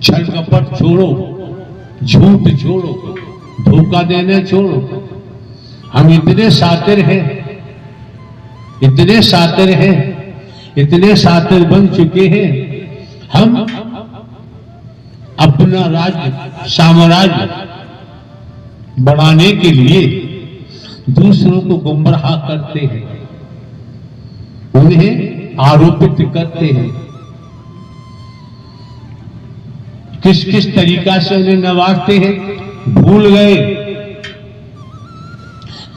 छल कपट छोड़ो, झूठ छोड़ो, धोखा देने छोड़ो। हम इतने सातिर हैं, इतने सातिर हैं, इतने सातिर बन चुके हैं, हम अपना राज्य साम्राज्य बढ़ाने के लिए दूसरों को गुमराह करते हैं, उन्हें आरोपित करते हैं, किस किस तरीका से उन्हें नवाजते हैं भूल गए।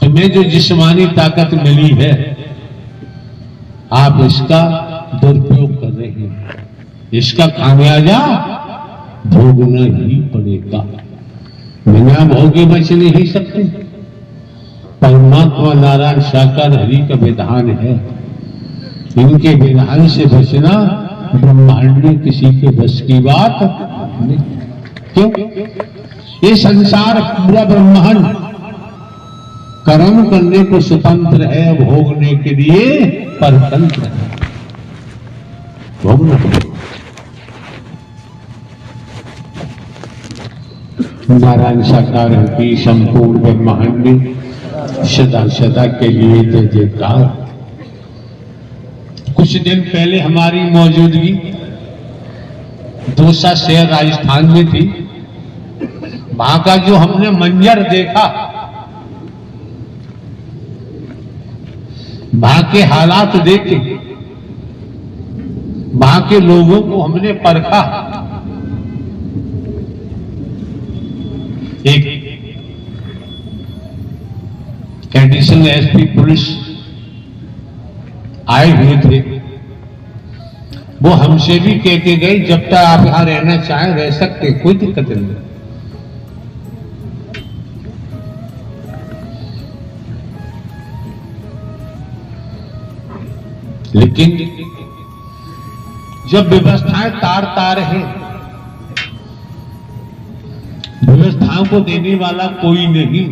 तुम्हें जो जिस्मानी ताकत मिली है, आप इसका दुरुपयोग कर रहे हैं, इसका खामियाजा भोगना ही पड़ेगा। बिना भोगे बच नहीं सकते। परमात्मा नारायण साकार हरि का विधान है, इनके विधान से बचना ब्रह्मांड में किसी के बस की बात नहीं। क्यों? ये संसार पूरा ब्रह्मांड कर्म करने को स्वतंत्र है, भोगने के लिए परतंत्र है। भोगना नारायण साकार की संपूर्ण ब्रह्मांड में सदा सदा के लिए जय जयकार। कुछ दिन पहले हमारी मौजूदगी दौसा शहर राजस्थान में थी। वहां का जो हमने मंजर देखा, वहां के हालात देखे, वहां के लोगों को हमने परखा। एक एडिशनल एसपी पुलिस आए हुए थे, वो हमसे भी कह के गए जब तक आप यहां रहना चाहें रह सकते, कोई दिक्कत नहीं। लेकिन जब व्यवस्थाएं तार तार है, व्यवस्थाओं को देने वाला कोई नहीं,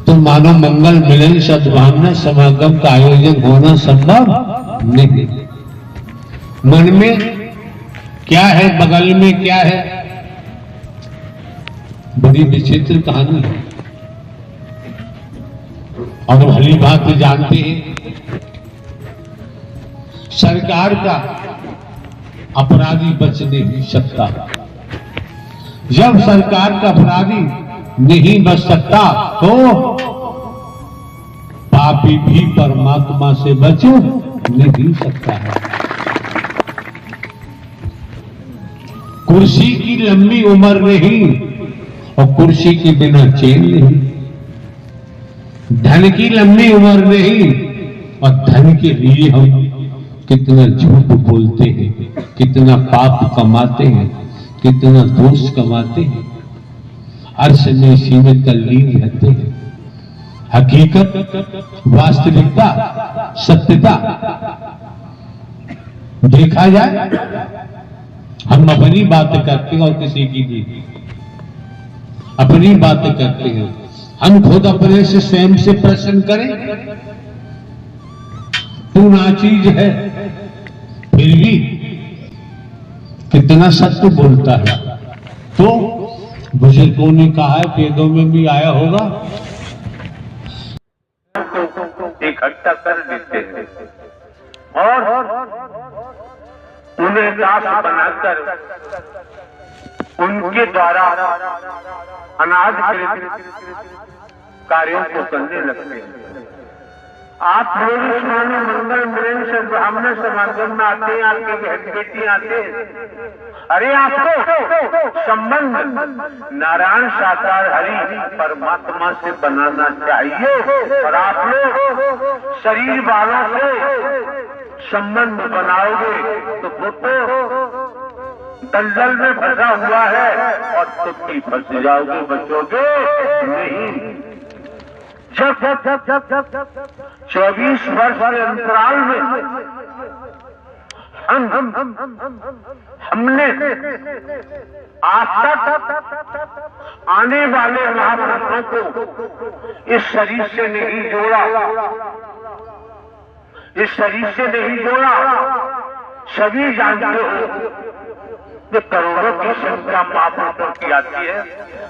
तो मानव मंगल मिलन सद्भावना समागम का आयोजन होना संभव नहीं। मन में क्या है, बगल में क्या है, बड़ी विचित्र कहानी है। और भली बात जानते हैं, सरकार का अपराधी बच नहीं सकता। जब सरकार का अपराधी नहीं बच सकता तो पापी भी परमात्मा से बच नहीं सकता है। कुर्सी की लंबी उम्र नहीं और कुर्सी के बिना चैन नहीं। धन की लंबी उम्र नहीं और धन के लिए हम कितना झूठ बोलते हैं, कितना पाप कमाते हैं, कितना दोष कमाते हैं, अर्श में सीमित तल्लीन रहते हैं। हकीकत, वास्तविकता, सत्यता देखा जाए, हम अपनी बातें करते हैं और किसी की नहीं। अपनी बातें करते हैं, हम खुद अपने से स्वयं से प्रश्न करें, तू नाचीज है फिर भी कितना सत्य बोलता है। तो बुजुर्गों ने कहा है, वेदों में भी आया होगा, इकट्ठा कर देते हैं और उन्हें दास बनाकर उनके द्वारा अनाज कार्यों को करने लगते हैं। आप लोग इस मानो मंगल मिलन से ब्राह्मण समागम में आते हैं, आपके बहन बेटी आते हैं, अरे आपको संबंध नारायण साकार हरि परमात्मा से बनाना चाहिए। और आप लोग शरीर वालों से संबंध बनाओगे तो वो तो दलदल में फंसा हुआ है और तुम भी फंस जाओगे, बचोगे नहीं। जब 24 वर्ष के अंतराल में हमने आज तक आने वाले महापुरुषों को इस शरीर से नहीं जोड़ा, इस शरीर से नहीं जोड़ा। सभी जानते हो ये करोड़ों की संख्या महापुरुषों की आती है।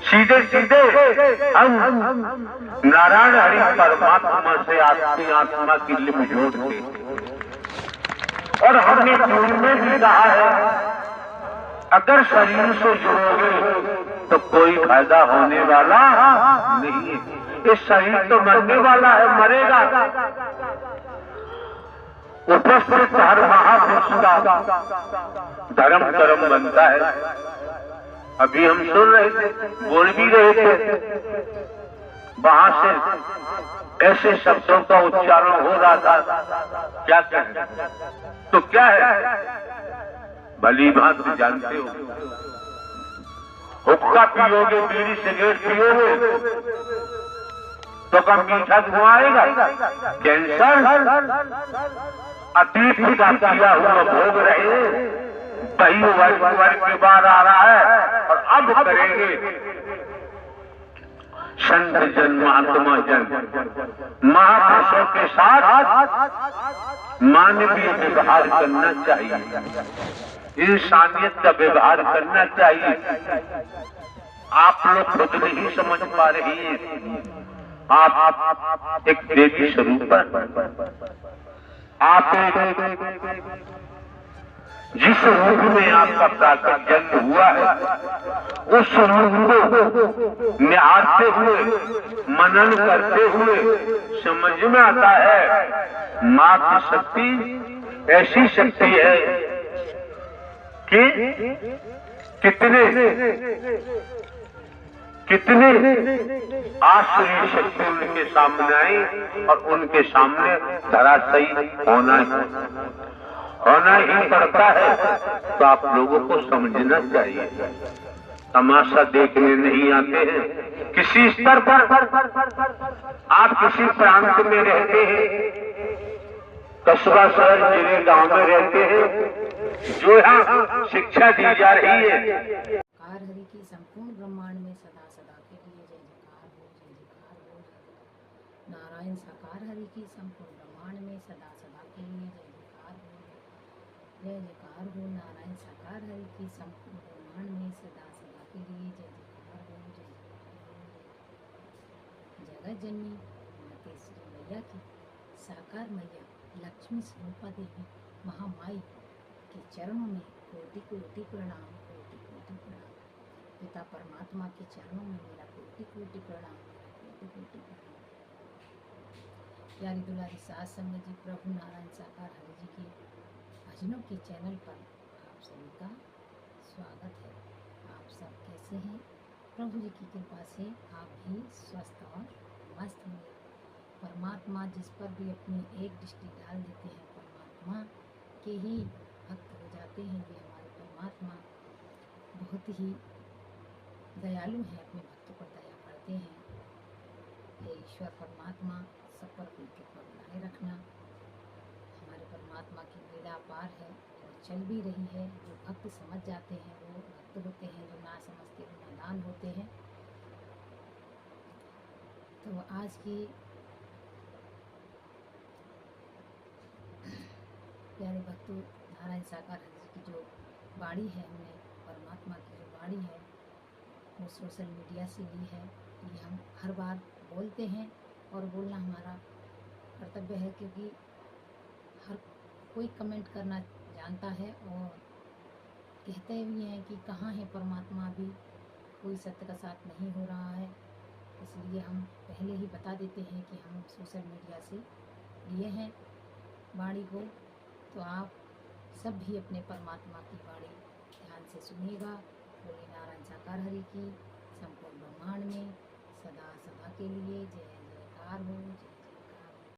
सीधे सीधे हम नारायण हरि परमात्मा से आपकी आत्मा की लिप जोड़ते, और हमने पूर्व में भी कहा है, अगर शरीर से जुड़ोगे तो कोई फायदा होने वाला नहीं है। ये शरीर तो मरने वाला है, मरेगा। उपस्थित हर महापुरुष का धर्म कर्म बनता है। अभी हम सुन रहे थे, बोल भी रहे थे, वहां से ऐसे शब्दों का उच्चारण हो रहा था, क्या कहें? तो क्या है, भली बात जानते हो, हुक्का पियोगे, बीड़ी सिगरेट पियोगे तो कम मीठा धुआं आएगा। कैंसर अतीत का किया हुआ भोग रहे, वही वर्ष के बाद आ रहा है, और अब करेंगे संत जन महात्मा जन महापुरुषों के साथ मानवीय व्यवहार करना चाहिए, इंसानियत का व्यवहार करना चाहिए। आप लोग खुद नहीं समझ पा रही हैं, आप एक देवी स्वरूप पर, आप जिस रूप में आपका प्राकट जन्म हुआ है, उस रूप को निहारते हुए, मनन करते हुए समझ में आता है, मां की शक्ति ऐसी शक्ति है कि कितने आश्चर्य शक्ति उनके सामने आई, और उनके सामने धराशायी होना ही पड़ता है। तो आप लोगों को समझना चाहिए, तमाशा देखने नहीं आते हैं। किसी स्तर पर आप किसी प्रांत में रहते हैं, कस्बा, शहर, जिले, गांव में रहते हैं, जो यहाँ शिक्षा दी जा रही है, हरि की संपूर्ण ब्रह्मांड में सदा सदा के लिए जय जयकार हो, जय जयकार हो। नारायण साकार हरि की संपूर्ण ब्रह्मांड में सदा सदा के लिए जय जयकार हो, जय जयकार हो। नारायण साकार हरि की संपूर्ण ब्रह्मांड में सदा सदा के लिए जय जयकार हो, जय जयकार हो। जगत जननी माते श्री मैया की साकार मैया लक्ष्मी स्वरूपा देवी महामाई के चरणों में कोटि कोटि प्रणाम, कोटि कोटि प्रणाम। पिता परमात्मा के चरणों में मेरा कोटि कोटि प्रणाम, कोटि कोटि प्रणाम। प्यारी दुलारी सास संगत जी, प्रभु नारायण साकार हरि जी के भजनों के चैनल पर आप सभी का स्वागत है। आप सब कैसे हैं? प्रभु जी की कृपा से आप भी स्वस्थ और मस्त होंगे। परमात्मा जिस पर भी अपनी एक दृष्टि डाल देते हैं, परमात्मा के ही भक्त हो जाते हैं। ये हमारे परमात्मा बहुत ही दयालु हैं, अपने भक्तों पर दया करते हैं। हे ईश्वर परमात्मा सब पर अपनी कृपा बनाए रखना। हमारे परमात्मा की लीला अपार है और चल भी रही है। जो भक्त समझ जाते हैं वो भक्त होते हैं, जो ना समझते वो नादान होते हैं। तो आज की प्यारे भक्तों, नारायण साकार हरि जी की जो वाणी है, हमने परमात्मा की जो वाणी है वो सोशल मीडिया से ली है। ये हम हर बार बोलते हैं और बोलना हमारा कर्तव्य है, क्योंकि हर कोई कमेंट करना जानता है और कहते भी हैं कि कहाँ है परमात्मा, अभी कोई सत्य का साथ नहीं हो रहा है। इसलिए हम पहले ही बता देते हैं कि हम सोशल मीडिया से लिए हैं वाणी को। तो आप सब भी अपने परमात्मा की वाणी ध्यान से सुनिएगा। बोले नारायण साकार हरि की संपूर्ण ब्रह्मांड में सदा सदा के लिए जय जयकार हो, जय